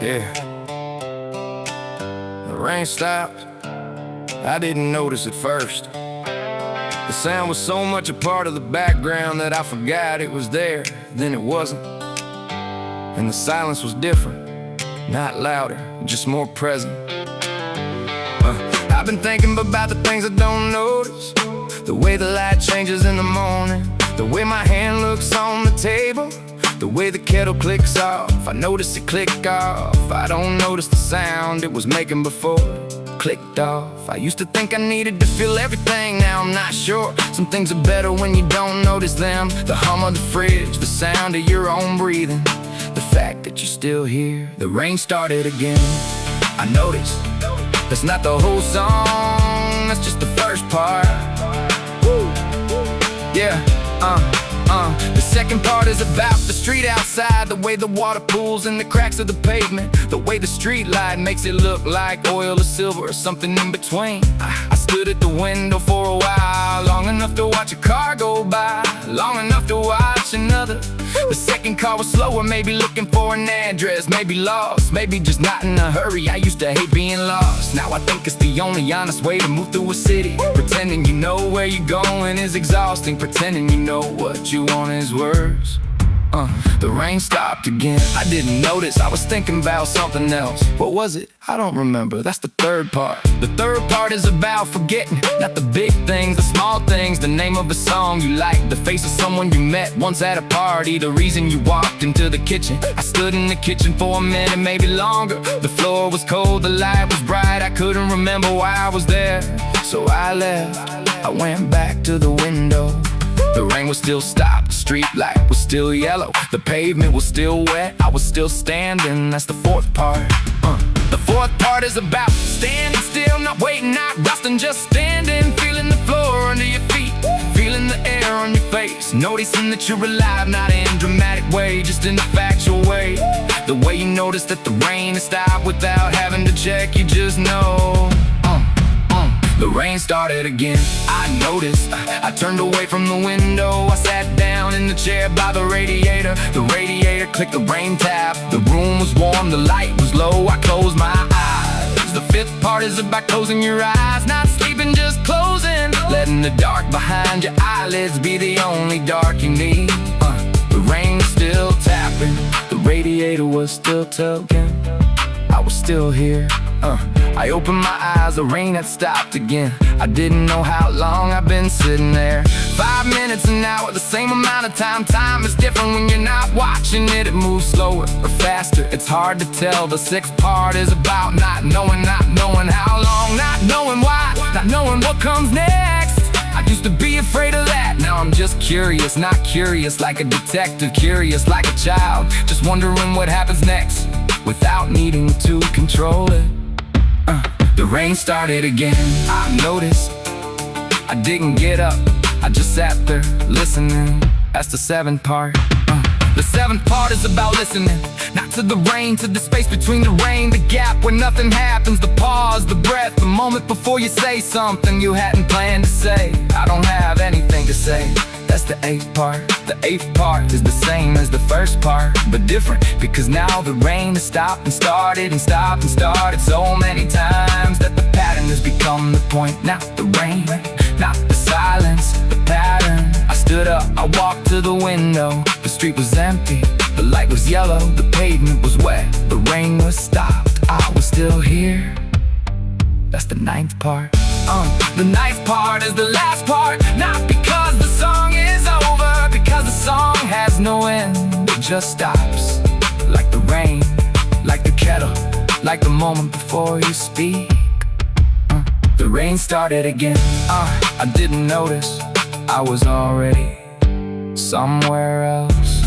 Yeah. The rain stopped. I didn't notice at first. The sound was so much a part of the background that I forgot it was there, then it wasn't. And the silence was different, not louder, just more present. I've been thinking about the things I don't notice. The way the light changes in the morning, the way my hand looks on the table, the way the kettle clicks off. I notice it click off. I don't notice the sound it was making before it clicked off. I used to think I needed to feel everything, now I'm not sure. Some things are better when you don't notice them. The hum of the fridge, the sound of your own breathing, the fact that you're still here. The rain started again. I noticed that's not the whole song, that's just the first part. Woo. Yeah, the second part is about the street outside, the way the water pools in the cracks of the pavement, the way the street light makes it look like oil or silver or something in between. I stood at the window for a while, long enough to watch a car go by, long enough to watch another. The second car was slower, maybe looking for an address, maybe lost, maybe just not in a hurry. I used to hate being lost. Now I think it's the only honest way to move through a city. Pretending you know where you're going is exhausting. Pretending you know what you want is worse. The rain stopped again. I didn't notice, I was thinking about something else. What was it? I don't remember. That's the third part. The third part is about forgetting, not the big things, the small things. The name of a song you like, the face of someone you met once at a party, the reason you walked into the kitchen. I stood in the kitchen for a minute, maybe longer. The floor was cold, the light was bright. I couldn't remember why I was there, so I left. I went back to the window. The rain was still stopped, the street light was still yellow, the pavement was still wet, I was still standing. That's the fourth part. The fourth part is about standing still, not waiting, not rusting, just standing, feeling the floor under your feet, feeling the air on your face, noticing that you're alive, not in a dramatic way, just in a factual way. The way you notice that the rain has stopped without having to check, you just know. The rain started again. I noticed, I turned away from the window. I sat down in the chair by the radiator. The radiator clicked the rain tap. The room was warm, the light was low. I closed my eyes. The fifth part is about closing your eyes, not sleeping, just closing, letting the dark behind your eyelids be the only dark you need. The rain was still tapping, the radiator was still tugging. I was still here. I opened my eyes, the rain had stopped again. I didn't know how long I've been sitting there. 5 minutes, an hour, the same amount of time. Time is different when you're not watching it. It moves slower or faster, it's hard to tell. The sixth part is about not knowing how long, not knowing why, not knowing what comes next. I used to be afraid of that, now I'm just curious. Not curious like a detective, curious like a child, just wondering what happens next without needing to control it. The rain started again. I noticed, I didn't get up, I just sat there listening. That's the seventh part. The seventh part is about listening, not to the rain, to the space between the rain, the gap where nothing happens, the pause, the breath, the moment before you say something you hadn't planned to say. I don't have anything to say. That's the eighth part. The eighth part is the same as the first part, but different, because now the rain has stopped and started and stopped and started so many times that the pattern has become the point. Not the rain, not the silence, the pattern. I stood up, I walked to the window. The street was empty, the light was yellow, the pavement was wet, the rain was stopped, I was still here. That's the ninth part. The ninth part is the last part, not because the song is over, because the song has no end. It just stops, like the rain, like the kettle, like the moment before you speak. The rain started again. I didn't notice, I was already somewhere else.